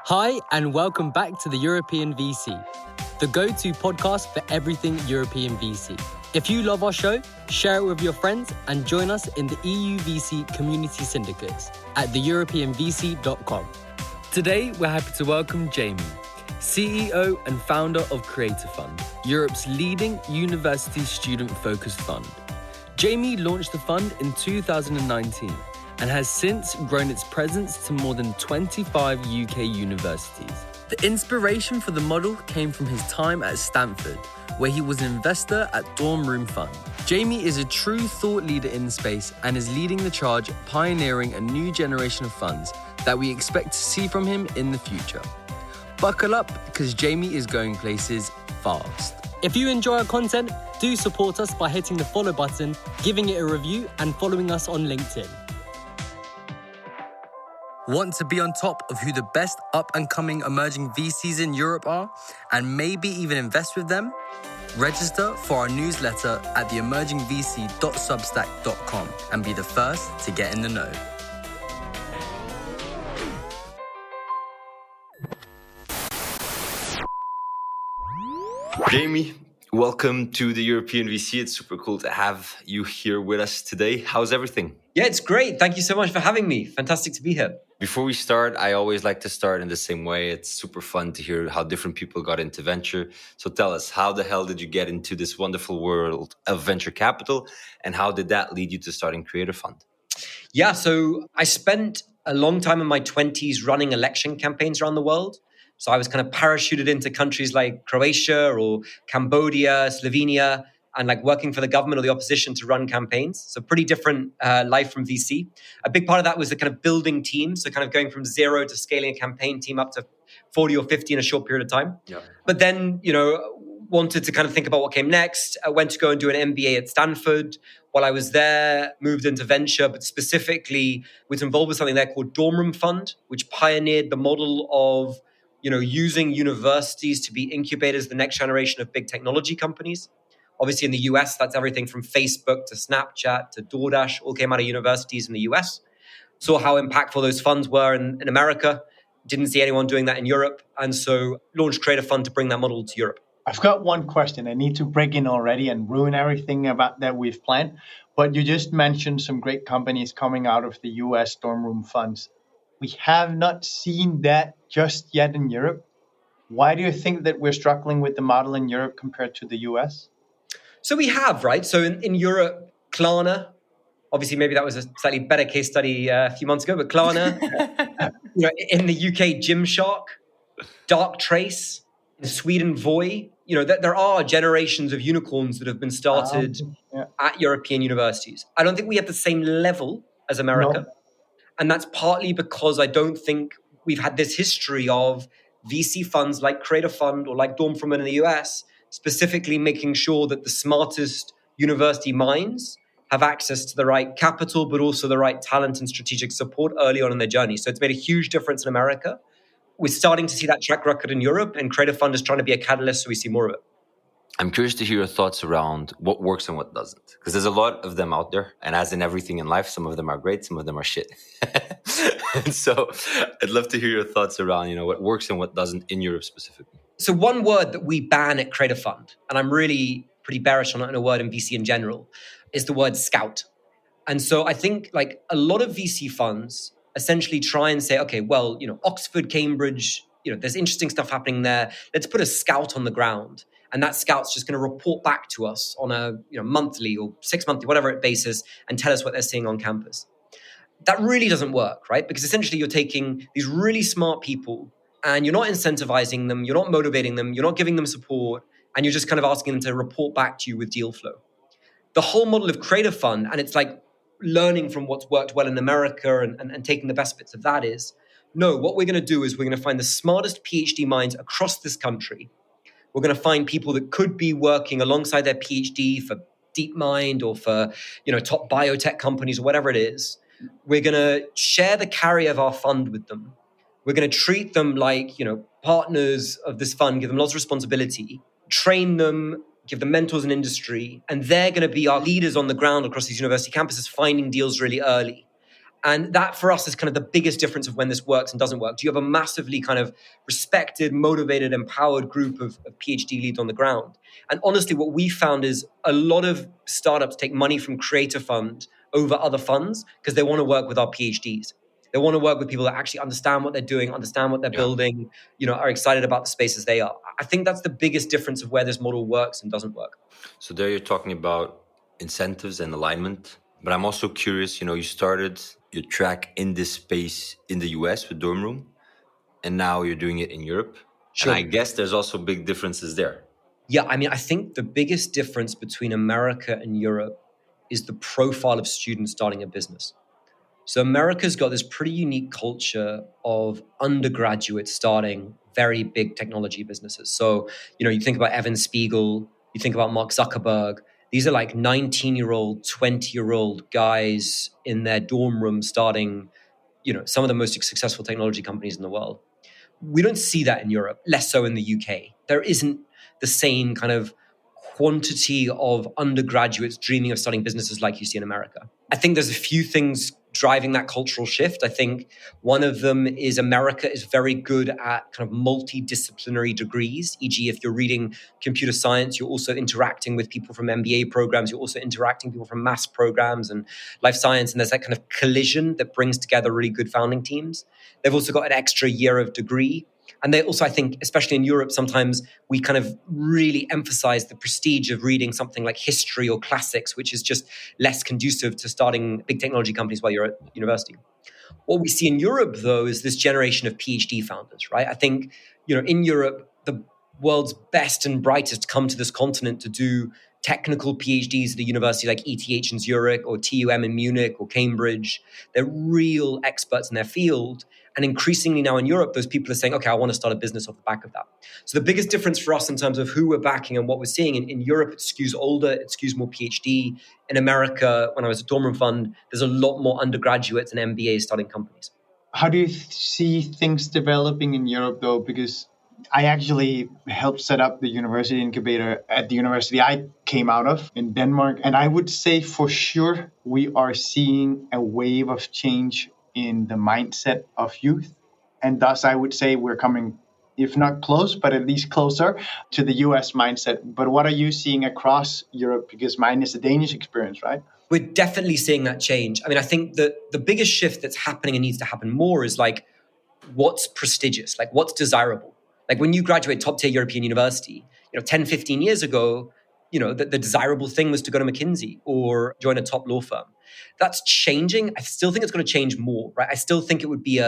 Hi, and welcome back to the European VC, the go-to podcast for everything European VC. If you love our show, share it with your friends and join us in the EUVC community syndicates at theeuropeanvc.com. Today, we're happy to welcome Jamie, CEO and founder of Creator Fund, Europe's leading university student-focused fund. Jamie launched the fund in 2019 and has since grown its presence to more than 25 UK universities. The inspiration for the model came from his time at Stanford, where he was an investor at Dorm Room Fund. Jamie is a true thought leader in the space and is leading the charge, pioneering a new generation of funds that we expect to see from him in the future. Buckle up, because Jamie is going places fast. If you enjoy our content, do support us by hitting the follow button, giving it a review, and following us on LinkedIn. Want to be on top of who the best up-and-coming emerging VCs in Europe are, and maybe even invest with them? Register for our newsletter at theemergingvc.substack.com and be the first to get in the know. Jamie, welcome to the European VC. It's super cool to have you here with us today. How's everything? Yeah, it's great. Thank you so much for having me. Fantastic to be here. Before we start, I always like to start in the same way. It's super fun to hear how different people got into venture. So tell us, how the hell did you get into this wonderful world of venture capital? And how did that lead you to starting Creator Fund? Yeah, so I spent a long time in my 20s running election campaigns around the world. So I was kind of parachuted into countries like Croatia or Cambodia, Slovenia, and like working for the government or the opposition to run campaigns. So pretty different life from VC. A big part of that was the kind of building teams. So kind of going from zero to scaling a campaign team up to 40 or 50 in a short period of time. Yeah. But then, wanted to kind of think about what came next. I went to go and do an MBA at Stanford. While I was there, moved into venture, but specifically was involved with something there called Dorm Room Fund, which pioneered the model of using universities to be incubators of the next generation of big technology companies. Obviously, in the US, that's everything from Facebook to Snapchat to DoorDash, all came out of universities in the US. Saw how impactful those funds were in America. Didn't see anyone doing that in Europe. And so launched Creator Fund to bring that model to Europe. I've got one question. I need to break in already and ruin everything about that we've planned. But you just mentioned some great companies coming out of the US Dorm Room funds. We have not seen that just yet in Europe. Why do you think that we're struggling with the model in Europe compared to the US? So we have, right? So in Europe, Klarna, obviously maybe that was a slightly better case study a few months ago, but Klarna, in the UK, Gymshark, Darktrace, in Sweden, Voi, there are generations of unicorns that have been started at European universities. I don't think we have the same level as America. No. And that's partly because I don't think we've had this history of VC funds like Creator Fund or like Dorm Room in the US, specifically making sure that the smartest university minds have access to the right capital, but also the right talent and strategic support early on in their journey. So it's made a huge difference in America. We're starting to see that track record in Europe, and Creator Fund is trying to be a catalyst so we see more of it. I'm curious to hear your thoughts around what works and what doesn't, because there's a lot of them out there. And as in everything in life, some of them are great, some of them are shit. And so I'd love to hear your thoughts around, what works and what doesn't in Europe specifically. So one word that we ban at Creator Fund, and I'm really pretty bearish on a word in VC in general, is the word scout. And so I think like a lot of VC funds essentially try and say, okay, well, Oxford, Cambridge, there's interesting stuff happening there. Let's put a scout on the ground. And that scout's just going to report back to us on a monthly or 6 monthly, whatever basis, and tell us what they're seeing on campus. That really doesn't work, right? Because essentially you're taking these really smart people and you're not incentivizing them, you're not motivating them, you're not giving them support, and you're just kind of asking them to report back to you with deal flow. The whole model of Creator Fund, and it's like learning from what's worked well in America and taking the best bits of that is, no, what we're going to do is we're going to find the smartest PhD minds across this country. We're going to find people that could be working alongside their PhD for DeepMind or for, top biotech companies or whatever it is. We're going to share the carry of our fund with them. We're going to treat them like, partners of this fund, give them lots of responsibility, train them, give them mentors in industry, and they're going to be our leaders on the ground across these university campuses, finding deals really early. And that for us is kind of the biggest difference of when this works and doesn't work. Do you have a massively kind of respected, motivated, empowered group of PhD leads on the ground? And honestly, what we found is a lot of startups take money from Creator Fund over other funds because they want to work with our PhDs. They want to work with people that actually understand what they're doing, understand what they're building, are excited about the spaces they are. I think that's the biggest difference of where this model works and doesn't work. So there you're talking about incentives and alignment. But I'm also curious, you started your track in this space in the US with Dorm Room, and now you're doing it in Europe. Sure. And I guess there's also big differences there. Yeah, I think the biggest difference between America and Europe is the profile of students starting a business. So America's got this pretty unique culture of undergraduates starting very big technology businesses. So, you think about Evan Spiegel, you think about Mark Zuckerberg. These are like 19-year-old, 20-year-old guys in their dorm room starting, some of the most successful technology companies in the world. We don't see that in Europe, less so in the UK. There isn't the same kind of quantity of undergraduates dreaming of starting businesses like you see in America. I think there's a few things driving that cultural shift. I think one of them is America is very good at kind of multidisciplinary degrees. E.g., if you're reading computer science, you're also interacting with people from MBA programs. You're also interacting with people from maths programs and life science. And there's that kind of collision that brings together really good founding teams. They've also got an extra year of degree. And they also, I think, especially in Europe, sometimes we kind of really emphasize the prestige of reading something like history or classics, which is just less conducive to starting big technology companies while you're at university. What we see in Europe, though, is this generation of PhD founders, right? I think, in Europe, the world's best and brightest come to this continent to do technical PhDs at a university like ETH in Zurich or TUM in Munich or Cambridge. They're real experts in their field. And increasingly now in Europe, those people are saying, okay, I want to start a business off the back of that. So the biggest difference for us in terms of who we're backing and what we're seeing in Europe, it skews older, it skews more PhD. In America, when I was at Dorm Room Fund, there's a lot more undergraduates and MBAs starting companies. How do you see things developing in Europe, though? Because I actually helped set up the university incubator at the university I came out of in Denmark. And I would say for sure, we are seeing a wave of change in the mindset of youth. And thus, I would say we're coming, if not close, but at least closer to the US mindset. But what are you seeing across Europe? Because mine is a Danish experience, right? We're definitely seeing that change. I think that the biggest shift that's happening and needs to happen more is like, what's prestigious? Like, what's desirable? Like when you graduate top tier European university, 10, 15 years ago, the desirable thing was to go to McKinsey or join a top law firm. That's changing. I still think it's going to change more, right? I still think it would be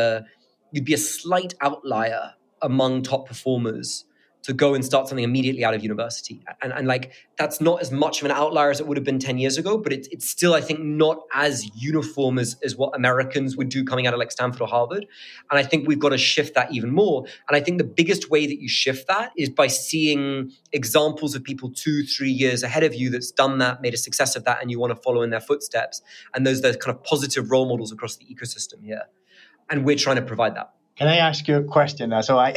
you'd be a slight outlier among top performers to go and start something immediately out of university. And like, that's not as much of an outlier as it would have been 10 years ago, but it's still, I think, not as uniform as what Americans would do coming out of like Stanford or Harvard. And I think we've got to shift that even more. And I think the biggest way that you shift that is by seeing examples of people 2-3 years ahead of you that's done that, made a success of that, and you want to follow in their footsteps. And those are kind of positive role models across the ecosystem here. And we're trying to provide that. Can I ask you a question? So I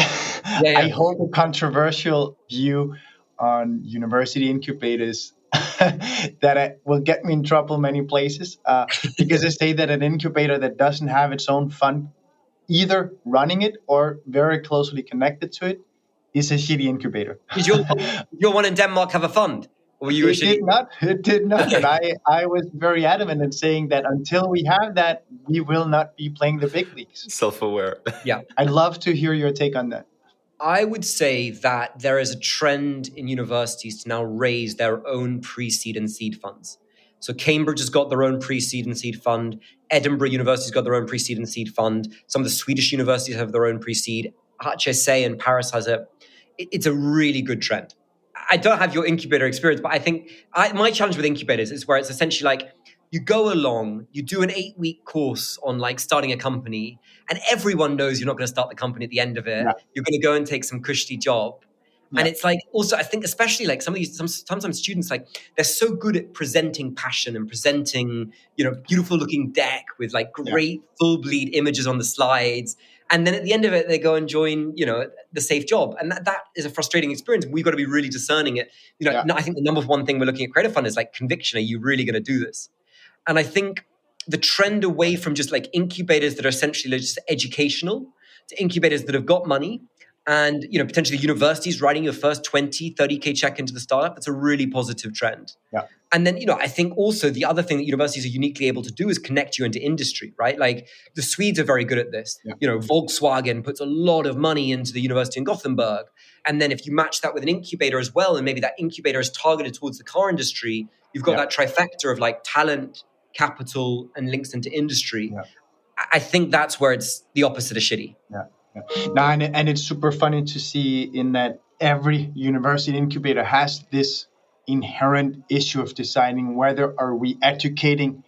hold a controversial view on university incubators that will get me in trouble many places because I say that an incubator that doesn't have its own fund, either running it or very closely connected to it, is a shitty incubator. Did your one in Denmark have a fund? Or were you It did not. And I was very adamant in saying that until we have that, we will not be playing the big leagues. Self-aware. Yeah. I'd love to hear your take on that. I would say that there is a trend in universities to now raise their own pre-seed and seed funds. So Cambridge has got their own pre-seed and seed fund. Edinburgh University's got their own pre-seed and seed fund. Some of the Swedish universities have their own pre-seed. HSA in Paris has it. It's a really good trend. I don't have your incubator experience, but I think my challenge with incubators is where it's essentially like you go along, you do an 8-week course on like starting a company, and everyone knows you're not going to start the company at the end of it. Yeah. You're going to go and take some cushy job. Yeah. And it's like, also, I think especially like sometimes students, like they're so good at presenting passion and presenting, beautiful looking deck with like great full bleed images on the slides. And then at the end of it, they go and join, the safe job. And that is a frustrating experience. We've got to be really discerning it. I think the number one thing we're looking at Creator Fund is like conviction. Are you really going to do this? And I think the trend away from just like incubators that are essentially just educational to incubators that have got money and, potentially universities writing your first 20, 30K check into the startup. That's a really positive trend. Yeah. And then, I think also the other thing that universities are uniquely able to do is connect you into industry, right? Like the Swedes are very good at this. Yeah. Volkswagen puts a lot of money into the university in Gothenburg. And then if you match that with an incubator as well, and maybe that incubator is targeted towards the car industry, you've got that trifecta of like talent, capital, and links into industry. Yeah. I think that's where it's the opposite of shitty. Yeah. No, and it's super funny to see in that every university incubator has this inherent issue of deciding whether are we educating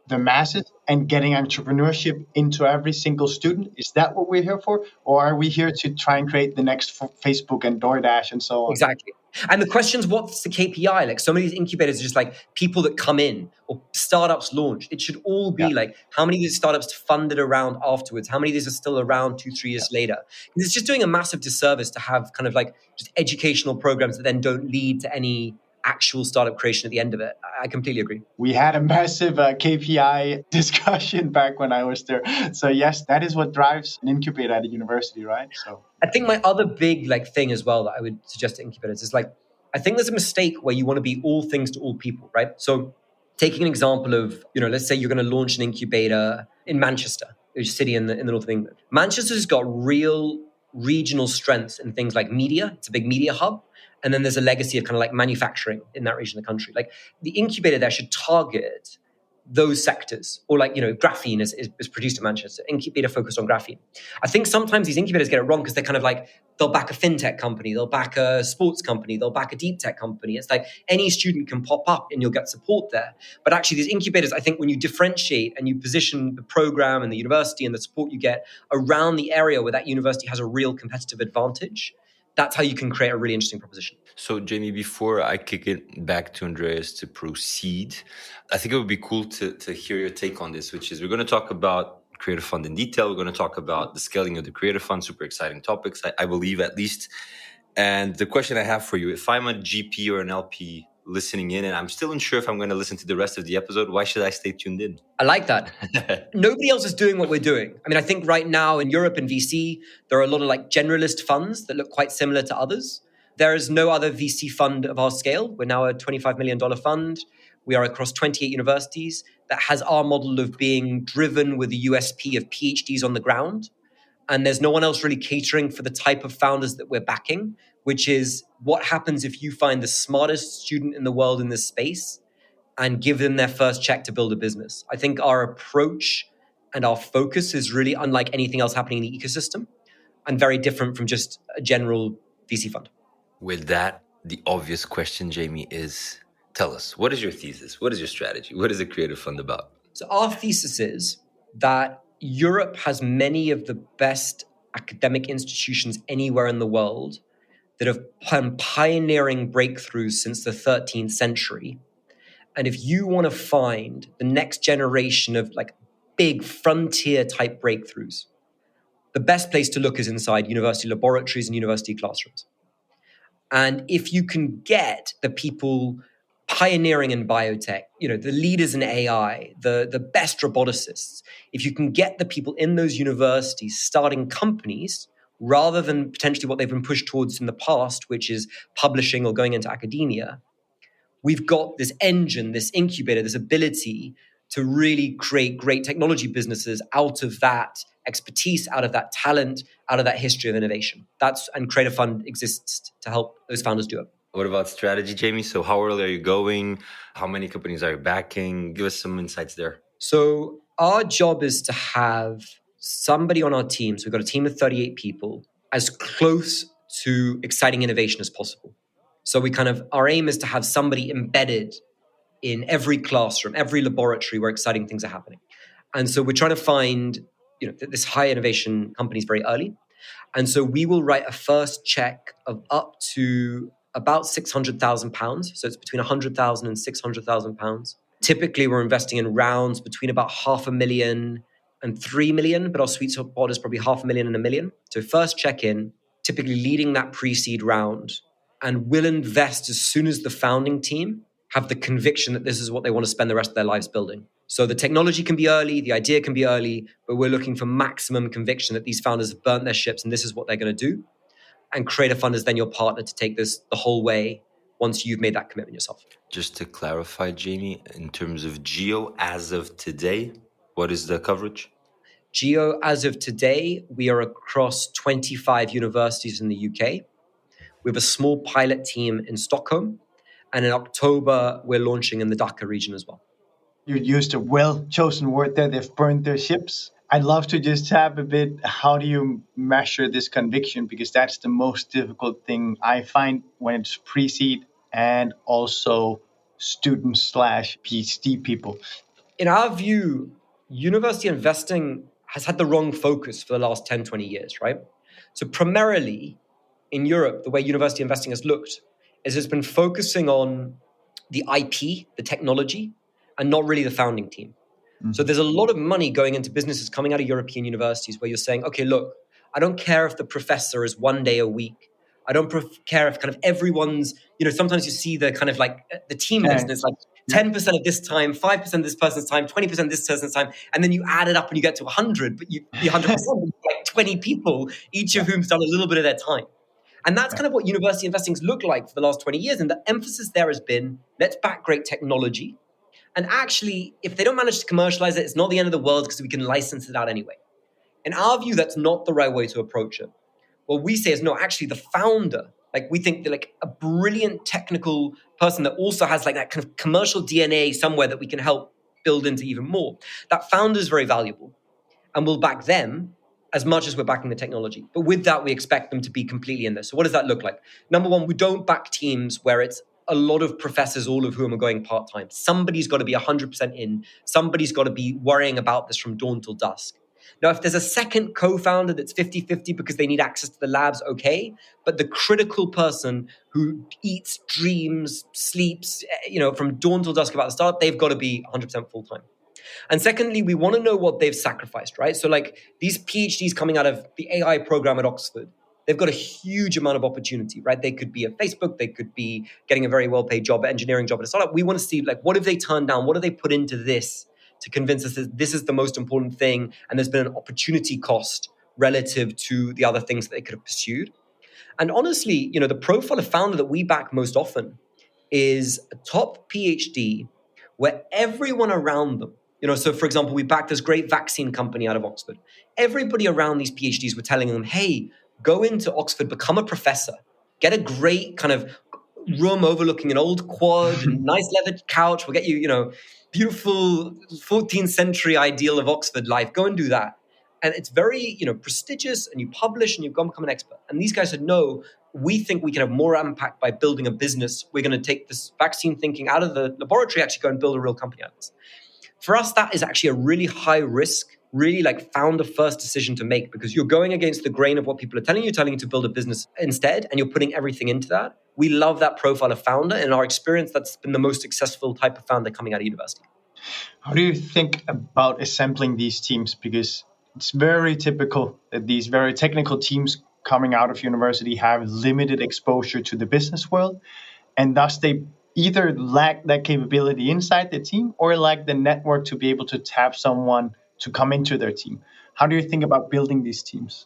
the masses and getting entrepreneurship into every single student. Is that what we're here for? Or are we here to try and create the next Facebook and DoorDash and so on? Exactly. And the question's, what's the KPI? Like so many of these incubators are just like people that come in or startups launch. It should all be like how many of these startups funded around afterwards? How many of these are still around 2-3 years later? And it's just doing a massive disservice to have kind of like just educational programs that then don't lead to any actual startup creation at the end of it. I completely agree. We had a massive KPI discussion back when I was there. So yes, that is what drives an incubator at a university, right? So I think my other big thing as well that I would suggest to incubators is I think there's a mistake where you want to be all things to all people, right? So taking an example of, let's say you're going to launch an incubator in Manchester, a city in the north of England. Manchester's got real regional strengths in things like media. It's a big media hub. And then there's a legacy of kind of like manufacturing in that region of the country. Like the incubator there should target those sectors, or graphene is produced in Manchester, incubator focused on graphene. I think sometimes these incubators get it wrong because they're kind of like, they'll back a fintech company, they'll back a sports company, they'll back a deep tech company. It's like any student can pop up and you'll get support there. But actually these incubators, I think when you differentiate and you position the program and the university and the support you get around the area where that university has a real competitive advantage, that's how you can create a really interesting proposition. So, Jamie, before I kick it back to Andreas to proceed, I think it would be cool to hear your take on this, which is we're going to talk about Creator Fund in detail. We're going to talk about the scaling of the Creator Fund, super exciting topics, I believe at least. And the question I have for you, if I'm a GP or an LP listening in and I'm still unsure if I'm going to listen to the rest of the episode, why should I stay tuned in? I like that. Nobody else is doing what we're doing. I mean, I think right now in Europe and VC, there are a lot of generalist funds that look quite similar to others. There is no other VC fund of our scale. We're now a $25 million fund. We are across 28 universities that has our model of being driven with the USP of PhDs on the ground. And there's no one else really catering for the type of founders that we're backing, which is what happens if you find the smartest student in the world in this space and give them their first check to build a business. I think our approach and our focus is really unlike anything else happening in the ecosystem and very different from just a general VC fund. With that, the obvious question, Jamie, is tell us, what is your thesis? What is your strategy? What is the Creator Fund about? So our thesis is that Europe has many of the best academic institutions anywhere in the world that have done pioneering breakthroughs since the 13th century. And if you want to find the next generation of big frontier type breakthroughs, the best place to look is inside university laboratories and university classrooms. And if you can get the people pioneering in biotech, the leaders in AI, the best roboticists, if you can get the people in those universities starting companies rather than potentially what they've been pushed towards in the past, which is publishing or going into academia, we've got this engine, this incubator, this ability to really create great technology businesses out of that expertise, out of that talent, out of that history of innovation. And Creator Fund exists to help those founders do it. What about strategy, Jamie? So how early are you going? How many companies are you backing? Give us some insights there. So our job is to have somebody on our team, so we've got a team of 38 people, as close to exciting innovation as possible. So our aim is to have somebody embedded in every classroom, every laboratory where exciting things are happening. And so we're trying to find, this high innovation companies very early. And so we will write a first check of up to about £600,000. So it's between £100,000 and £600,000. Typically, we're investing in rounds between about $500,000 and $3 million, but our sweet spot is probably $500,000 and $1 million. So first check in, typically leading that pre-seed round, and will invest as soon as the founding team have the conviction that this is what they want to spend the rest of their lives building. So the technology can be early, the idea can be early, but we're looking for maximum conviction that these founders have burnt their ships and this is what they're going to do. And create a fund is then your partner to take this the whole way once you've made that commitment yourself. Just to clarify, Jamie, in terms of Geo, as of today, what is the coverage? Geo, as of today, we are across 25 universities in the UK. We have a small pilot team in Stockholm. And in October, we're launching in the Dhaka region as well. You used a well-chosen word there. They've burned their ships. I'd love to just tap a bit. How do you measure this conviction? Because that's the most difficult thing I find when it's pre-seed and also student/PhD people. In our view, university investing has had the wrong focus for the last 10, 20 years, right? So primarily in Europe, the way university investing has looked is it's been focusing on the IP, the technology, and not really the founding team. Mm-hmm. So there's a lot of money going into businesses coming out of European universities where you're saying, okay, look, I don't care if the professor is 1 day a week. I don't care if kind of everyone's, sometimes you see the kind of like the team list and it's like 10% of this time, 5% of this person's time, 20% of this person's time. And then you add it up and you get to 100, but you 100% like 20 people, each of whom's done a little bit of their time. And that's kind of what university investing's looked like for the last 20 years. And the emphasis there has been, let's back great technology. And actually, if they don't manage to commercialize it, it's not the end of the world because we can license it out anyway. In our view, that's not the right way to approach it. What we say is, no, actually the founder, like we think they're like a brilliant technical person that also has like that kind of commercial DNA somewhere that we can help build into even more. That founder is very valuable and we'll back them as much as we're backing the technology. But with that, we expect them to be completely in this. So what does that look like? Number one, we don't back teams where it's a lot of professors, all of whom are going part-time. Somebody's got to be 100% in. Somebody's got to be worrying about this from dawn till dusk. Now, if there's a second co-founder that's 50-50 because they need access to the labs, okay. But the critical person who eats, dreams, sleeps, from dawn till dusk about the startup, they've got to be 100% full-time. And secondly, we want to know what they've sacrificed, right? So like these PhDs coming out of the AI program at Oxford, they've got a huge amount of opportunity, right? They could be at Facebook. They could be getting a very well-paid job, engineering job at a startup. We want to see like, what have they turned down? What have they put into this to convince us that this is the most important thing? And there's been an opportunity cost relative to the other things that they could have pursued. And honestly, the profile of founder that we back most often is a top PhD where everyone around them, so for example, we backed this great vaccine company out of Oxford. Everybody around these PhDs were telling them, hey, go into Oxford, become a professor, get a great kind of room overlooking an old quad, and nice leather couch. We'll get you, beautiful 14th century ideal of Oxford life. Go and do that. And it's very, prestigious, and you publish and you've gone become an expert. And these guys said, no, we think we can have more impact by building a business. We're going to take this vaccine thinking out of the laboratory, actually go and build a real company out of this. For us, that is actually a really high risk, really like founder first decision to make, because you're going against the grain of what people are telling you to build a business instead, and you're putting everything into that. We love that profile of founder. In our experience, that's been the most successful type of founder coming out of university. How do you think about assembling these teams? Because it's very typical that these very technical teams coming out of university have limited exposure to the business world, and thus they either lack that capability inside the team or lack the network to be able to tap someone to come into their team. How do you think about building these teams?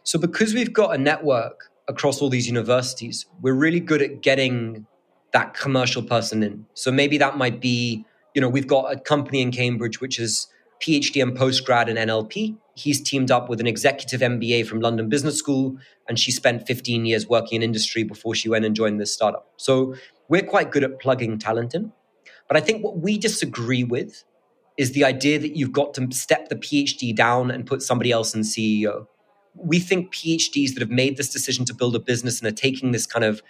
So because we've got a network across all these universities, we're really good at getting that commercial person in. So maybe that might be, we've got a company in Cambridge, which is PhD and postgrad in NLP. He's teamed up with an executive MBA from London Business School, and she spent 15 years working in industry before she went and joined this startup. So we're quite good at plugging talent in. But I think what we disagree with is the idea that you've got to step the PhD down and put somebody else in CEO. We think PhDs that have made this decision to build a business and are taking this kind of,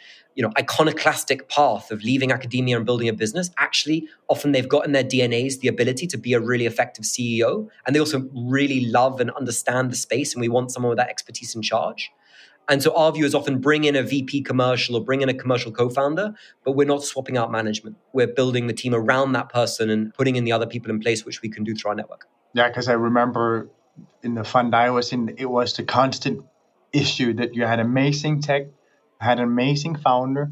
iconoclastic path of leaving academia and building a business, actually, often they've got in their DNAs the ability to be a really effective CEO. And they also really love and understand the space. And we want someone with that expertise in charge. And so our view is often bring in a VP commercial or bring in a commercial co-founder, but we're not swapping out management. We're building the team around that person and putting in the other people in place, which we can do through our network. Yeah, because I remember in the fund I was in, it was the constant issue that you had amazing tech, had an amazing founder,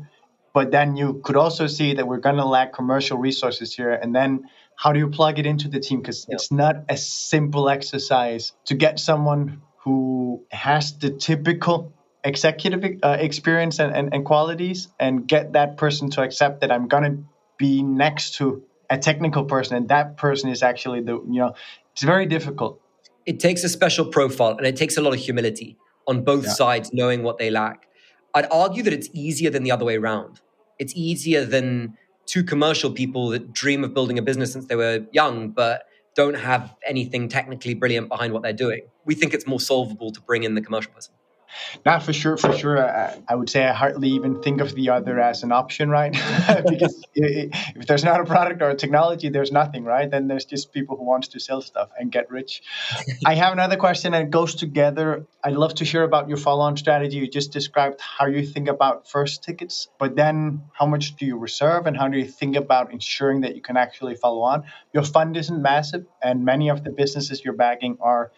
but then you could also see that we're going to lack commercial resources here. And then how do you plug it into the team? Because it's not a simple exercise to get someone who has the typical executive experience and qualities and get that person to accept that I'm going to be next to a technical person, and that person is actually it's very difficult. It takes a special profile, and it takes a lot of humility on both sides, knowing what they lack. I'd argue that it's easier than the other way around. It's easier than two commercial people that dream of building a business since they were young, but don't have anything technically brilliant behind what they're doing. We think it's more solvable to bring in the commercial person. Not for sure. I would say I hardly even think of the other as an option, right? Because if there's not a product or a technology, there's nothing, right? Then there's just people who wants to sell stuff and get rich. I have another question and it goes together. I'd love to hear about your follow-on strategy. You just described how you think about first tickets, but then how much do you reserve and how do you think about ensuring that you can actually follow on? Your fund isn't massive, and many of the businesses you're backing are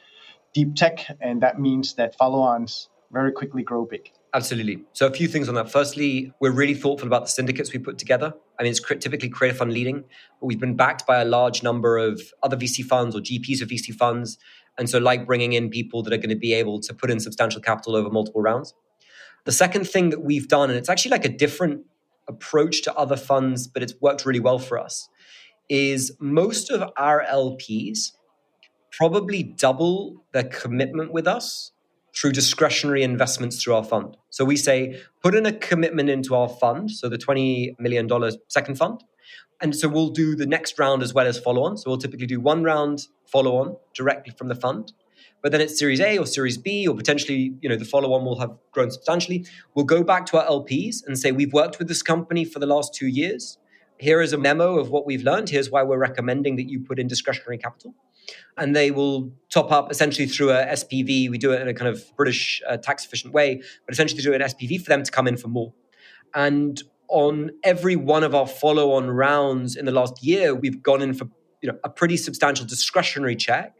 deep tech, and that means that follow-ons very quickly grow big. Absolutely. So a few things on that. Firstly, we're really thoughtful about the syndicates we put together. I mean, it's typically creator fund leading, but we've been backed by a large number of other VC funds or GPs of VC funds. And so like bringing in people that are going to be able to put in substantial capital over multiple rounds. The second thing that we've done, and it's actually like a different approach to other funds, but it's worked really well for us, is most of our LPs probably double their commitment with us through discretionary investments through our fund. So we say, put in a commitment into our fund, so the $20 million second fund. And so we'll do the next round as well as follow-on. So we'll typically do one round follow-on directly from the fund. But then it's Series A or Series B, or potentially, the follow-on will have grown substantially. We'll go back to our LPs and say, we've worked with this company for the last 2 years. Here is a memo of what we've learned. Here's why we're recommending that you put in discretionary capital. And they will top up essentially through a SPV. We do it in a kind of British tax efficient way, but essentially do an SPV for them to come in for more. And on every one of our follow-on rounds in the last year, we've gone in for a pretty substantial discretionary check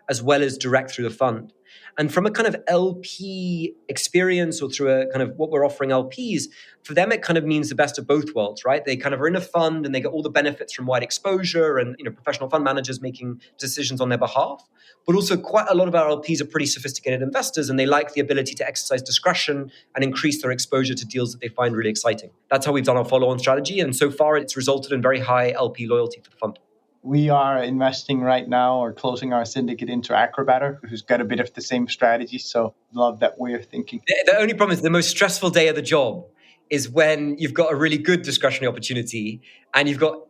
as well as direct through the fund. And from a kind of LP experience or through a kind of what we're offering LPs, for them, it kind of means the best of both worlds, right? They kind of are in a fund and they get all the benefits from wide exposure and professional fund managers making decisions on their behalf. But also quite a lot of our LPs are pretty sophisticated investors and they like the ability to exercise discretion and increase their exposure to deals that they find really exciting. That's how we've done our follow-on strategy. And so far, it's resulted in very high LP loyalty for the fund. We are investing right now or closing our syndicate into Acrobatter, who's got a bit of the same strategy. So love that way of thinking. The only problem is the most stressful day of the job is when you've got a really good discretionary opportunity and you've got,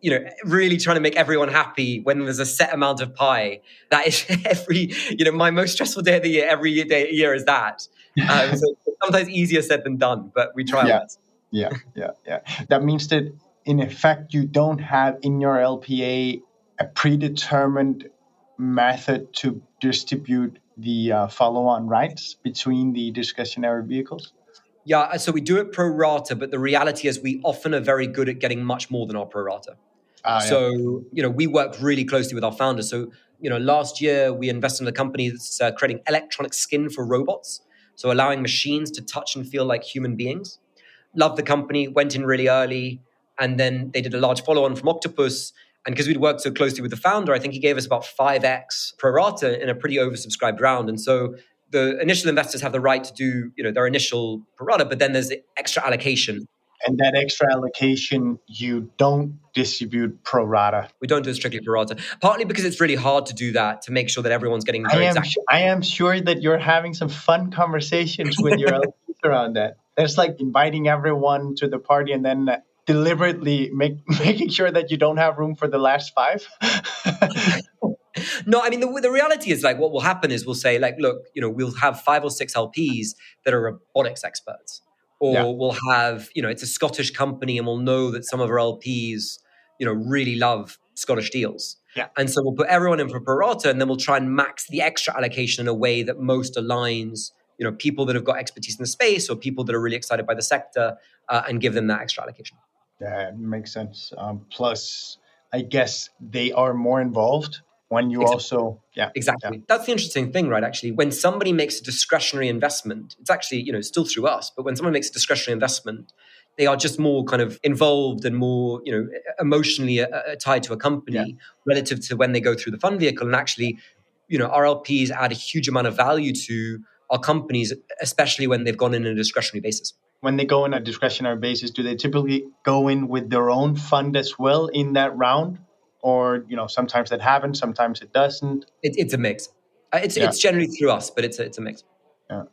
really trying to make everyone happy when there's a set amount of pie. That is my most stressful day of the year, every year is that. So it's sometimes easier said than done, but we try our best. Yeah. That means that in effect, you don't have in your LPA a predetermined method to distribute the follow-on rights between the discretionary vehicles? Yeah, so we do it pro rata, but the reality is we often are very good at getting much more than our pro rata. So, we work really closely with our founders. So, last year we invested in a company that's creating electronic skin for robots. So allowing machines to touch and feel like human beings. Loved the company, went in really early, and then they did a large follow-on from Octopus. And because we'd worked so closely with the founder, I think he gave us about 5x pro rata in a pretty oversubscribed round. And so the initial investors have the right to do, their initial pro rata, but then there's the extra allocation. And that extra allocation, you don't distribute pro rata. We don't do it strictly pro rata, partly because it's really hard to do that, to make sure that everyone's getting I am sure that you're having some fun conversations with your LPs around that. That's like inviting everyone to the party and then deliberately making sure that you don't have room for the last five. No, I mean, the reality is like what will happen is we'll say like, look, we'll have 5 or 6 LPs that are robotics experts. Or we'll have, it's a Scottish company and we'll know that some of our LPs, really love Scottish deals. Yeah. And so we'll put everyone in for pro rata and then we'll try and max the extra allocation in a way that most aligns, people that have got expertise in the space or people that are really excited by the sector and give them that extra allocation. Yeah, it makes sense. Plus, I guess they are more involved when you also... Yeah. Exactly. Yeah. That's the interesting thing, right? Actually, when somebody makes a discretionary investment, it's actually, still through us, but when someone makes a discretionary investment, They are just more kind of involved and more, emotionally tied to a company relative to when they go through the fund vehicle. And actually, our LPs add a huge amount of value to our companies, especially when they've gone in on a discretionary basis. When they go on a discretionary basis, do they typically go in with their own fund as well in that round? Or, sometimes that happens, sometimes it doesn't. It's a mix. It's generally through us, but it's a mix. Yeah.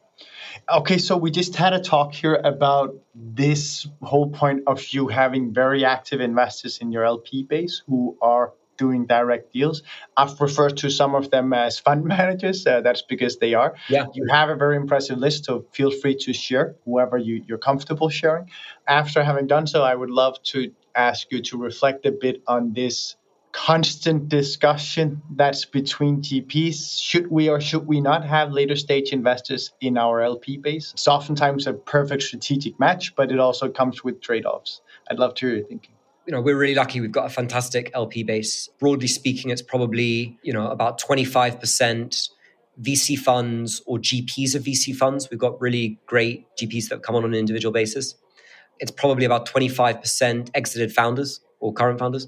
Okay, so we just had a talk here about this whole point of you having very active investors in your LP base who are doing direct deals. I've referred to some of them as fund managers. That's because they are. Yeah. You have a very impressive list, so feel free to share whoever you're comfortable sharing. After having done so, I would love to ask you to reflect a bit on this constant discussion that's between GPs. Should we or should we not have later stage investors in our LP base? It's oftentimes a perfect strategic match, but it also comes with trade-offs. I'd love to hear your thinking. We're really lucky. We've got a fantastic LP base. Broadly speaking, it's probably, about 25% VC funds or GPs of VC funds. We've got really great GPs that come on an individual basis. It's probably about 25% exited founders or current founders.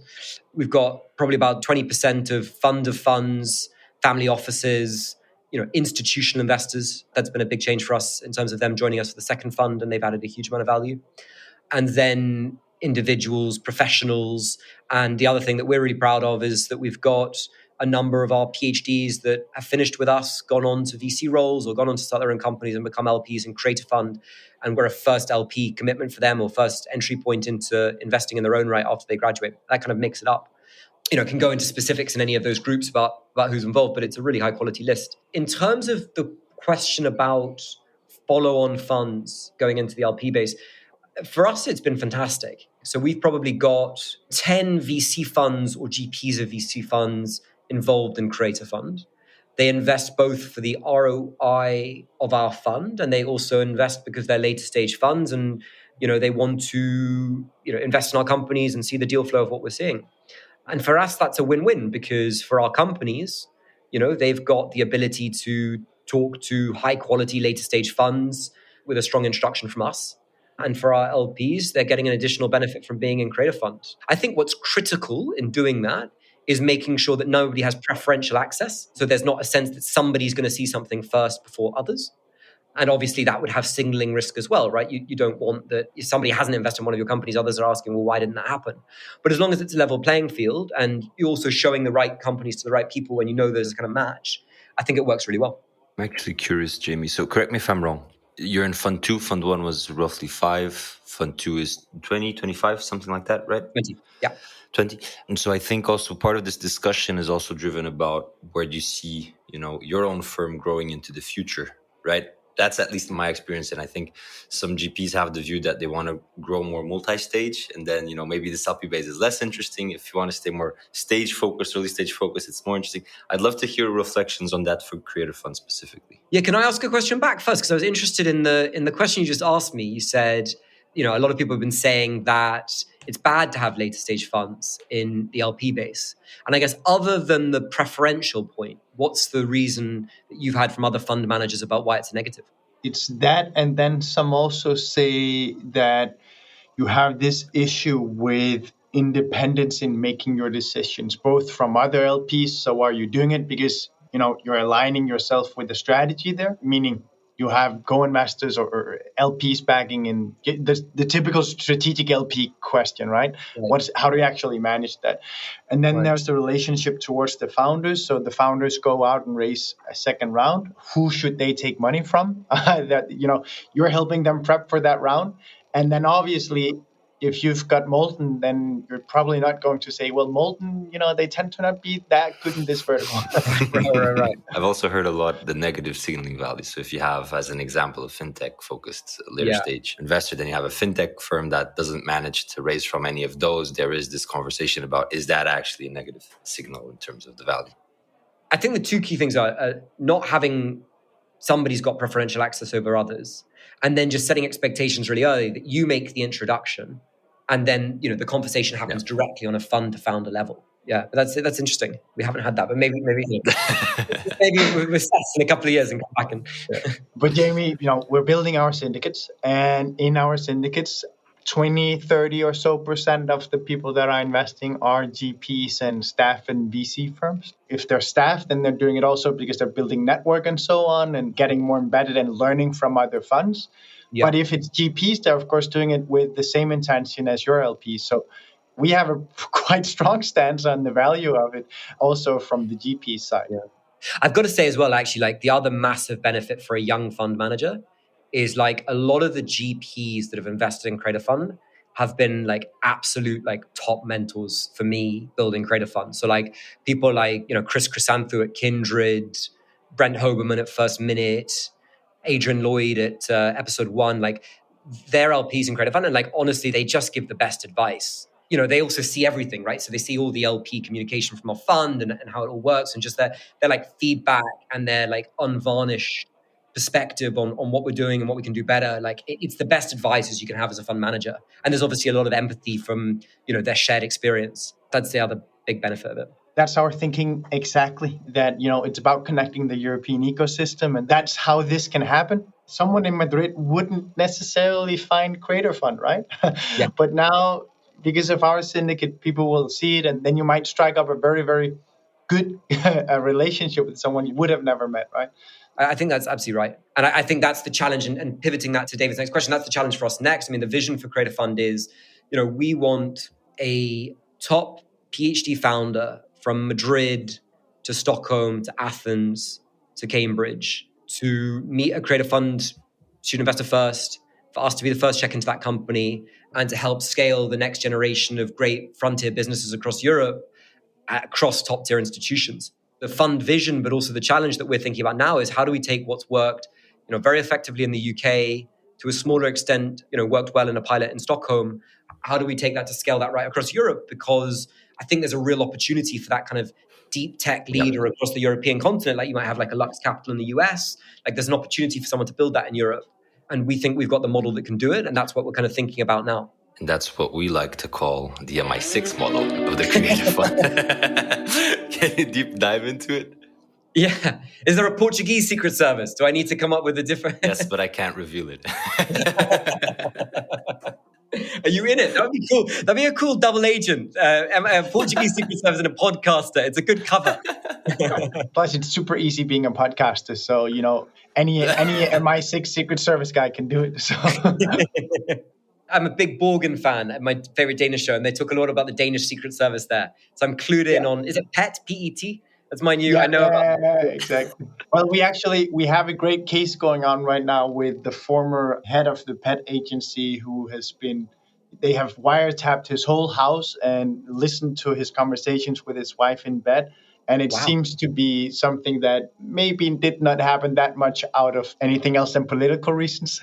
We've got probably about 20% of funds, family offices, institutional investors. That's been a big change for us in terms of them joining us for the second fund, and they've added a huge amount of value. And then individuals, professionals. And the other thing that we're really proud of is that we've got a number of our PhDs that have finished with us, gone on to VC roles or gone on to start their own companies and become LPs and create a fund. And we're a first LP commitment for them or first entry point into investing in their own right after they graduate. That kind of makes it up. Can go into specifics in any of those groups about who's involved, but it's a really high quality list. In terms of the question about follow-on funds going into the LP base, for us, it's been fantastic. So we've probably got 10 VC funds or GPs of VC funds involved in Create a Fund. They invest both for the ROI of our fund, and they also invest because they're later stage funds and, they want to, invest in our companies and see the deal flow of what we're seeing. And for us, that's a win-win because for our companies, they've got the ability to talk to high quality later stage funds with a strong introduction from us. And for our LPs, they're getting an additional benefit from being in Create a Fund. I think what's critical in doing that is making sure that nobody has preferential access. So there's not a sense that somebody's going to see something first before others. And obviously that would have signaling risk as well, right? You don't want that if somebody hasn't invested in one of your companies, others are asking, well, why didn't that happen? But as long as it's a level playing field and you're also showing the right companies to the right people when there's a kind of match, I think it works really well. I'm actually curious, Jamie. So correct me if I'm wrong. You're in Fund 2. Fund 1 was roughly 5. Fund 2 is 20, 25, something like that, right? 20, yeah. 20. And so I think also part of this discussion is also driven about where do you see, your own firm growing into the future, right? That's at least my experience. And I think some GPs have the view that they want to grow more multi-stage. And then, maybe this LP base is less interesting. If you want to stay more stage focused, early stage focused, it's more interesting. I'd love to hear reflections on that for Create a Fund specifically. Yeah, can I ask a question back first? Because I was interested in the question you just asked me. You said, a lot of people have been saying that it's bad to have later stage funds in the LP base. And I guess other than the preferential point, what's the reason that you've had from other fund managers about why it's a negative? It's that, and then some also say that you have this issue with independence in making your decisions, both from other LPs. So are you doing it because, you're aligning yourself with the strategy there, meaning you have co-investors or LPs backing in the typical strategic LP question, right? How do you actually manage that? And then there's the relationship towards the founders. So the founders go out and raise a second round. Who should they take money from? That you're helping them prep for that round. And then obviously, if you've got Molten, then you're probably not going to say, well, Molten, they tend to not be that good in this vertical. Right. I've also heard a lot the negative signaling value. So if you have, as an example, a fintech-focused later stage investor, then you have a fintech firm that doesn't manage to raise from any of those. There is this conversation about, is that actually a negative signal in terms of the value? I think the two key things are not having somebody's got preferential access over others, and then just setting expectations really early that you make the introduction, and then the conversation happens directly on a fund to founder level. Yeah, but that's interesting. We haven't had that, but maybe maybe we're set in a couple of years and come back and. But Jamie, we're building our syndicates, and in our syndicates, 20, 30 or so percent of the people that are investing are GPs and staff in VC firms. If they're staff, then they're doing it also because they're building network and so on and getting more embedded and learning from other funds. Yeah. But if it's GPs, they're of course doing it with the same intention as your LPs. So we have a quite strong stance on the value of it also from the GP side. Yeah. I've got to say as well, actually, like the other massive benefit for a young fund manager is like a lot of the GPs that have invested in Create a Fund have been like absolute like top mentors for me building Create a Fund. So like people like, Chris Chrysanthu at Kindred, Brent Hoberman at First Minute, Adrian Lloyd at Episode 1, like they're LPs in Create a Fund. And like, honestly, they just give the best advice. They also see everything, right? So they see all the LP communication from our fund and how it all works, and just their like feedback and their like unvarnished perspective on what we're doing and what we can do better. Like it's the best advice you can have as a fund manager. And there's obviously a lot of empathy from, their shared experience. That's the other big benefit of it. That's our thinking exactly, that, it's about connecting the European ecosystem, and that's how this can happen. Someone in Madrid wouldn't necessarily find Create a Fund, right? Yeah. But now, because of our syndicate, people will see it, and then you might strike up a very, very good relationship with someone you would have never met, right? I think that's absolutely right. And I think that's the challenge, and pivoting that to David's next question, that's the challenge for us next. I mean, the vision for Create a Fund is, we want a top PhD founder from Madrid to Stockholm to Athens to Cambridge to meet a Create a Fund student investor first, for us to be the first check into that company, and to help scale the next generation of great frontier businesses across Europe, across top-tier institutions. The fund vision, but also the challenge that we're thinking about now is how do we take what's worked, very effectively in the UK, to a smaller extent, worked well in a pilot in Stockholm. How do we take that to scale that right across Europe? Because I think there's a real opportunity for that kind of deep tech leader across the European continent. Like you might have like a Lux Capital in the US. Like there's an opportunity for someone to build that in Europe. And we think we've got the model that can do it. And that's what we're kind of thinking about now. And that's what we like to call the MI6 model of the Creative Fund. Can you deep dive into it? Yeah. Is there a Portuguese Secret Service? Do I need to come up with a different... Yes, but I can't reveal it. Are you in it? That would be cool. That'd be a cool double agent. A Portuguese Secret Service and a podcaster. It's a good cover. Plus, it's super easy being a podcaster. So, any MI6 Secret Service guy can do it. So... I'm a big Borgen fan, my favorite Danish show, and they talk a lot about the Danish Secret Service there. So I'm clued in on, is it PET, P-E-T? That's my new, I know about. Exactly. Well, we have a great case going on right now with the former head of the PET agency they have wiretapped his whole house and listened to his conversations with his wife in bed. And it seems to be something that maybe did not happen that much out of anything else than political reasons.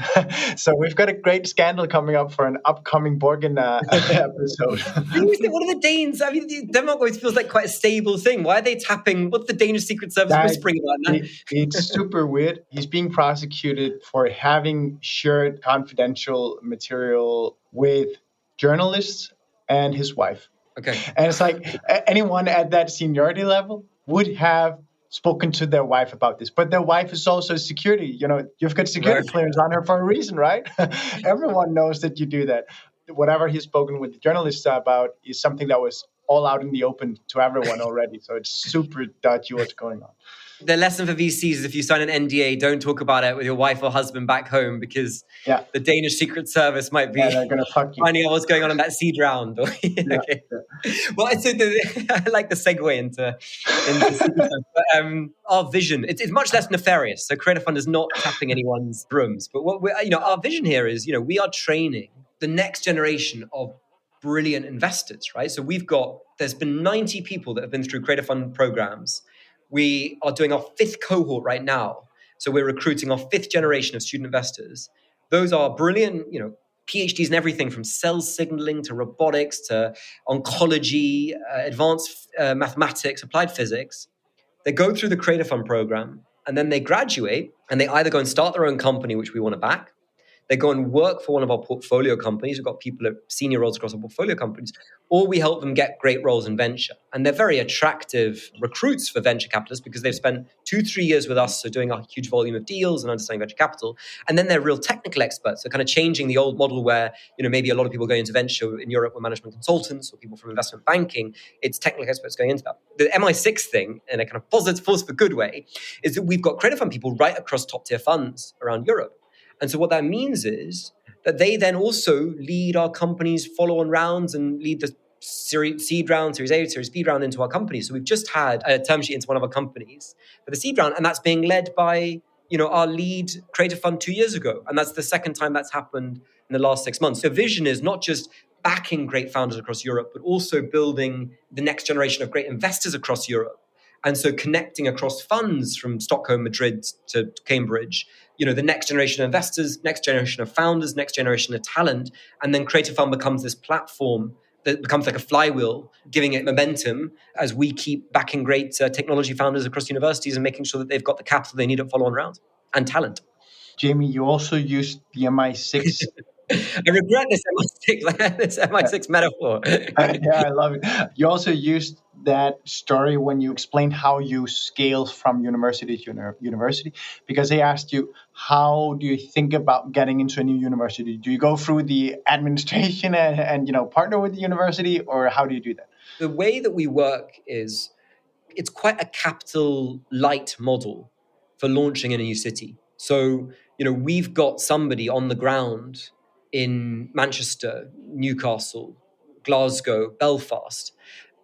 So we've got a great scandal coming up for an upcoming Borgen episode. What are the Danes? I mean, Denmark always feels like quite a stable thing. Why are they tapping? What's the Danish Secret Service whispering about that? It's super weird. He's being prosecuted for having shared confidential material with journalists and his wife. Okay. And it's like anyone at that seniority level would have spoken to their wife about this. But their wife is also security. You've got security clearance on her for a reason, right? Everyone knows that you do that. Whatever he's spoken with the journalists about is something that was all out in the open to everyone already. So it's super dodgy what's going on. The lesson for VCs is if you sign an NDA, don't talk about it with your wife or husband back home, because the Danish Secret Service might be they're gonna fuck you. finding out what's going on in that seed round. Okay. Well, I like the segue into Secret Service. But, our vision, it's much less nefarious. So Create a Fund is not tapping anyone's brooms. But what our vision here is, we are training the next generation of brilliant investors, right? So there's been 90 people that have been through Create a Fund programs. We are doing our 5th cohort right now. So we're recruiting our 5th generation of student investors. Those are brilliant, PhDs in everything from cell signaling to robotics to oncology, advanced mathematics, applied physics. They go through the Create a Fund program, and then they graduate, and they either go and start their own company, which we want to back. They go and work for one of our portfolio companies. We've got people at senior roles across our portfolio companies, or we help them get great roles in venture. And they're very attractive recruits for venture capitalists because they've spent 2-3 years with us, so doing a huge volume of deals and understanding venture capital. And then they're real technical experts. So kind of changing the old model where, maybe a lot of people going into venture in Europe were management consultants or people from investment banking. It's technical experts going into that. The MI6 thing, in a kind of positive force for good way, is that we've got credit fund people right across top tier funds around Europe. And so what that means is that they then also lead our companies' follow-on rounds and lead the seed round, Series A, Series B round into our companies. So we've just had a term sheet into one of our companies for the seed round, and that's being led by our lead creative fund 2 years ago. And that's the second time that's happened in the last 6 months. The vision is not just backing great founders across Europe, but also building the next generation of great investors across Europe. And so connecting across funds from Stockholm, Madrid to Cambridge, the next generation of investors, next generation of founders, next generation of talent. And then Creative Fund becomes this platform that becomes like a flywheel, giving it momentum as we keep backing great technology founders across universities and making sure that they've got the capital they need at follow-on rounds and talent. Jamie, you also used the MI6. I regret this MI6 metaphor. Yeah, I love it. You also used that story when you explained how you scale from university to university, because they asked you, how do you think about getting into a new university? Do you go through the administration and partner with the university, or how do you do that? The way that we work is it's quite a capital light model for launching in a new city. So, we've got somebody on the ground in Manchester, Newcastle, Glasgow, Belfast.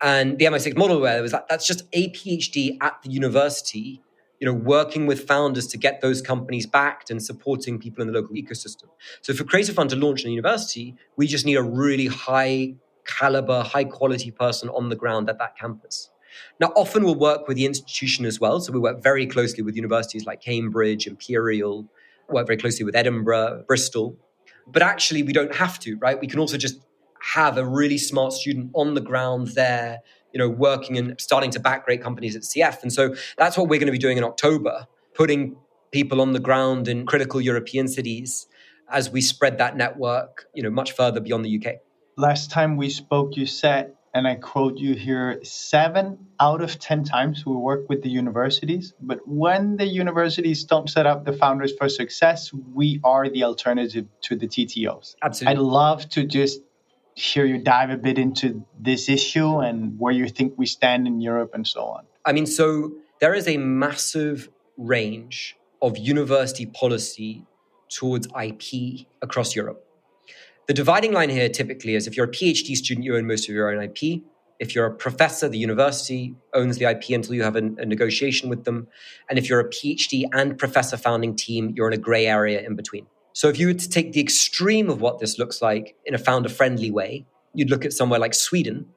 And the MI6 model where that's just a PhD at the university, working with founders to get those companies backed and supporting people in the local ecosystem. So for Creative Fund to launch in a university, we just need a really high caliber, high quality person on the ground at that campus. Now, often we'll work with the institution as well. So we work very closely with universities like Cambridge, Imperial, work very closely with Edinburgh, Bristol. But actually, we don't have to, right? We can also just have a really smart student on the ground there, working and starting to back great companies at CF. And so that's what we're going to be doing in October, putting people on the ground in critical European cities as we spread that network, much further beyond the UK. Last time we spoke, you said, and I quote you here, 7 out of 10 times we work with the universities, but when the universities don't set up the founders for success, we are the alternative to the TTOs. Absolutely. I'd love to just hear you dive a bit into this issue and where you think we stand in Europe and so on. So there is a massive range of university policy towards IP across Europe. The dividing line here typically is if you're a PhD student, you own most of your own IP. If you're a professor, the university owns the IP until you have a negotiation with them. And if you're a PhD and professor founding team, you're in a gray area in between. So if you were to take the extreme of what this looks like in a founder-friendly way, you'd look at somewhere like Sweden,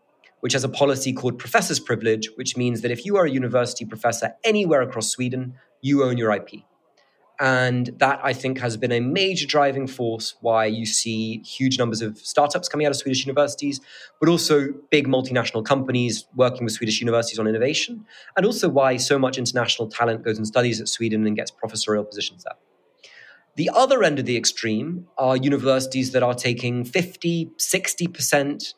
which has a policy called professor's privilege, which means that if you are a university professor anywhere across Sweden, you own your IP. And that, I think, has been a major driving force why you see huge numbers of startups coming out of Swedish universities, but also big multinational companies working with Swedish universities on innovation, and also why so much international talent goes and studies at Sweden and gets professorial positions there. The other end of the extreme are universities that are taking 50, 60%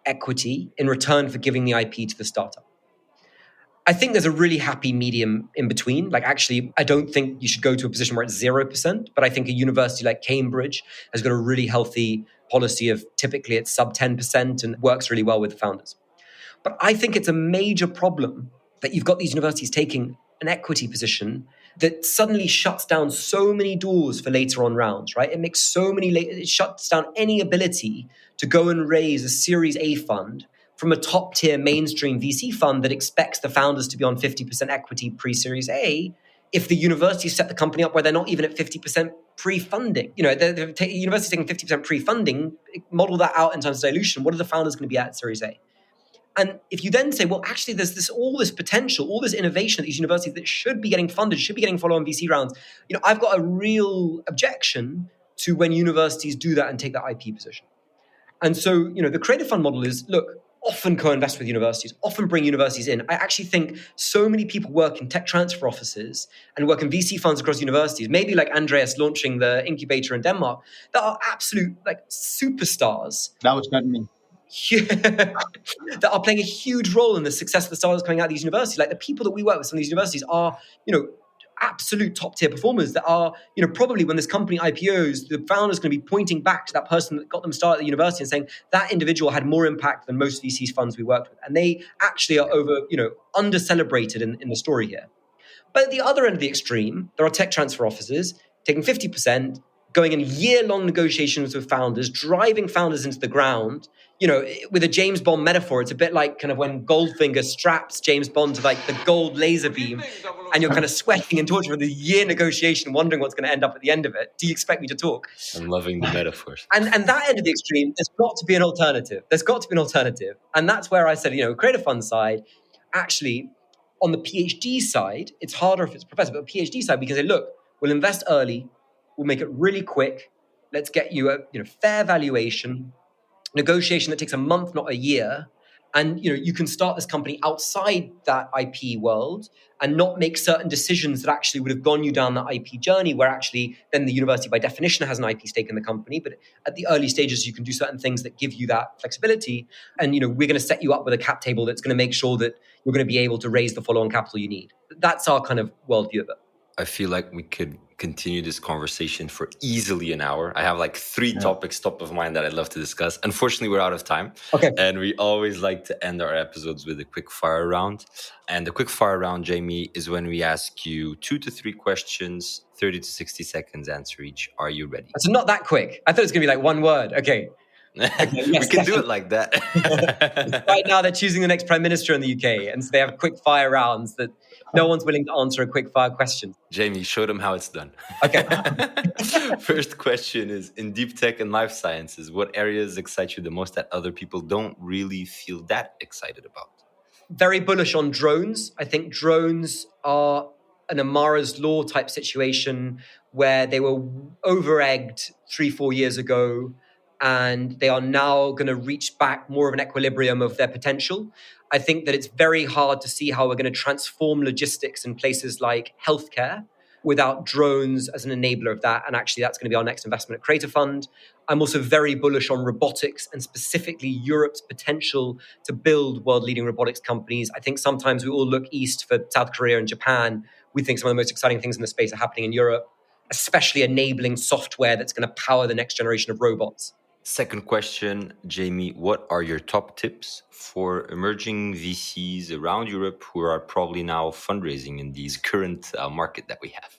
equity in return for giving the IP to the startup. I think there's a really happy medium in between. Actually, I don't think you should go to a position where it's 0%, but I think a university like Cambridge has got a really healthy policy of typically it's sub 10% and works really well with the founders. But I think it's a major problem that you've got these universities taking an equity position that suddenly shuts down so many doors for later on rounds, right? It shuts down any ability to go and raise a Series A fund from a top tier mainstream VC fund that expects the founders to be on 50% equity pre-Series A, if the university set the company up where they're not even at 50% pre-funding. The university's taking 50% pre-funding, model that out in terms of dilution. What are the founders going to be at Series A? And if you then say, well, actually, there's all this potential, all this innovation at these universities that should be getting funded, should be getting follow-on VC rounds. I've got a real objection to when universities do that and take that IP position. And so, the creative fund model is, look, often co-invest with universities, often bring universities in. I actually think so many people work in tech transfer offices and work in VC funds across universities, maybe like Andreas launching the incubator in Denmark, that are absolute like superstars. That was not me. That are playing a huge role in the success of the startups coming out of these universities. Like the people that we work with, some of these universities are, absolute top tier performers that are, probably when this company IPOs, the founder's going to be pointing back to that person that got them started at the university and saying that individual had more impact than most VC funds we worked with. And they actually are under celebrated in the story here. But at the other end of the extreme, there are tech transfer offices taking 50%, going in year-long negotiations with founders, driving founders into the ground. With a James Bond metaphor, it's a bit like kind of when Goldfinger straps James Bond to like the gold laser beam and you're kind of sweating and torturing for the year negotiation, wondering what's going to end up at the end of it. Do you expect me to talk? I'm loving the metaphors. And that end of the extreme, there's got to be an alternative. And that's where I said, creative fund side, actually, on the PhD side, it's harder if it's a professor, but PhD side, we can say, look, we'll invest early, we'll make it really quick, let's get you a fair valuation, negotiation that takes a month, not a year. And you can start this company outside that IP world and not make certain decisions that actually would have gone you down that IP journey, where actually then the university by definition has an IP stake in the company. But at the early stages, you can do certain things that give you that flexibility. And we're going to set you up with a cap table that's going to make sure that you're going to be able to raise the follow-on capital you need. That's our kind of worldview of it. I feel like we could continue this conversation for easily an hour. I have like 3 topics top of mind that I'd love to discuss. Unfortunately, we're out of time. Okay. And we always like to end our episodes with a quick fire round. And the quick fire round, Jamie, is when we ask you 2 to 3 questions, 30 to 60 seconds answer each. Are you ready? So not that quick. I thought it was going to be like one word. Okay. We can do it like that. Right now, they're choosing the next prime minister in the UK. And so they have quick fire rounds that no one's willing to answer a quick fire question. Jamie, show them how it's done. Okay. First question is, in deep tech and life sciences, what areas excite you the most that other people don't really feel that excited about? Very bullish on drones. I think drones are an Amara's Law type situation where they were over-egged 3-4 years ago, and they are now going to reach back more of an equilibrium of their potential. I think that it's very hard to see how we're going to transform logistics in places like healthcare without drones as an enabler of that. And actually, that's going to be our next investment at Creator Fund. I'm also very bullish on robotics and specifically Europe's potential to build world-leading robotics companies. I think sometimes we all look east for South Korea and Japan. We think some of the most exciting things in the space are happening in Europe, especially enabling software that's going to power the next generation of robots. Second question, Jamie, what are your top tips for emerging VCs around Europe who are probably now fundraising in these current market that we have?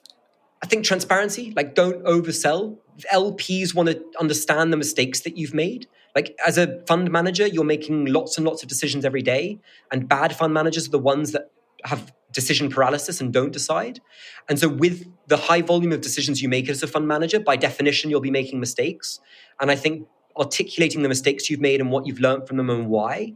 I think transparency, like don't oversell. LPs want to understand the mistakes that you've made. Like as a fund manager, you're making lots and lots of decisions every day, and bad fund managers are the ones that have decision paralysis and don't decide. And so with the high volume of decisions you make as a fund manager, by definition, you'll be making mistakes. And I think articulating the mistakes you've made and what you've learned from them and why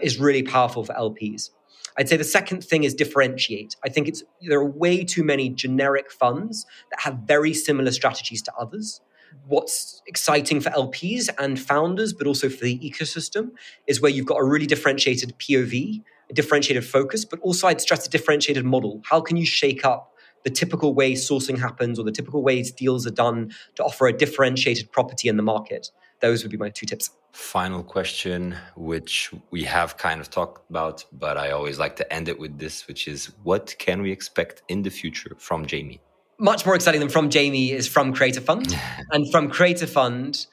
is really powerful for LPs. I'd say the second thing is differentiate. I think there are way too many generic funds that have very similar strategies to others. What's exciting for LPs and founders, but also for the ecosystem, is where you've got a really differentiated POV, a differentiated focus, but also I'd stress a differentiated model. How can you shake up the typical way sourcing happens or the typical ways deals are done to offer a differentiated property in the market? Those would be my 2 tips. Final question, which we have kind of talked about, but I always like to end it with this, which is, what can we expect in the future from Jamie? Much more exciting than from Jamie is from Creator Fund. And from Creator Fund,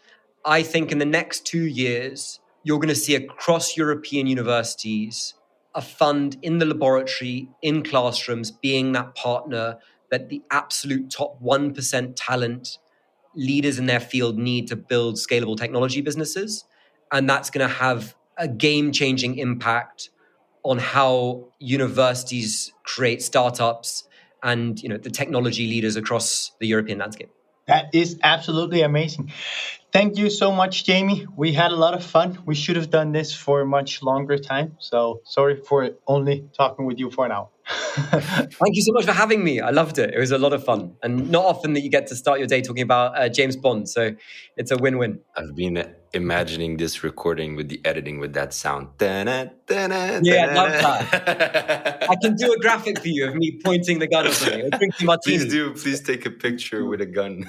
I think in the next 2 years, you're going to see across European universities a fund in the laboratory, in classrooms, being that partner that the absolute top 1% talent leaders in their field need to build scalable technology businesses. And that's going to have a game-changing impact on how universities create startups and the technology leaders across the European landscape. That is absolutely amazing. Thank you so much, Jamie. We had a lot of fun. We should have done this for a much longer time. So sorry for only talking with you for an hour. Thank you so much for having me. I loved it. It was a lot of fun. And not often that you get to start your day talking about James Bond. So it's a win-win. I've been imagining this recording with the editing with that sound. Yeah, I love that. I can do a graphic for you of me pointing the gun or something. Or drinking martini. Please do. Please take a picture with a gun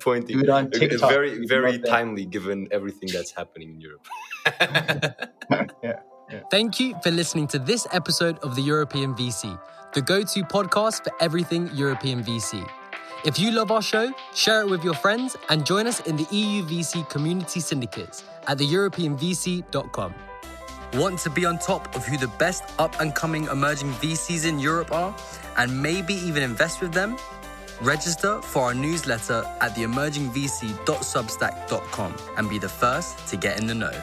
pointing. Do it on TikTok. Very, very timely given everything that's happening in Europe. Yeah. Thank you for listening to this episode of the European VC, the go-to podcast for everything European VC. If you love our show, share it with your friends and join us in the EUVC community syndicates at theeuropeanvc.com. Want to be on top of who the best up-and-coming emerging VCs in Europe are and maybe even invest with them? Register for our newsletter at theemergingvc.substack.com and be the first to get in the know.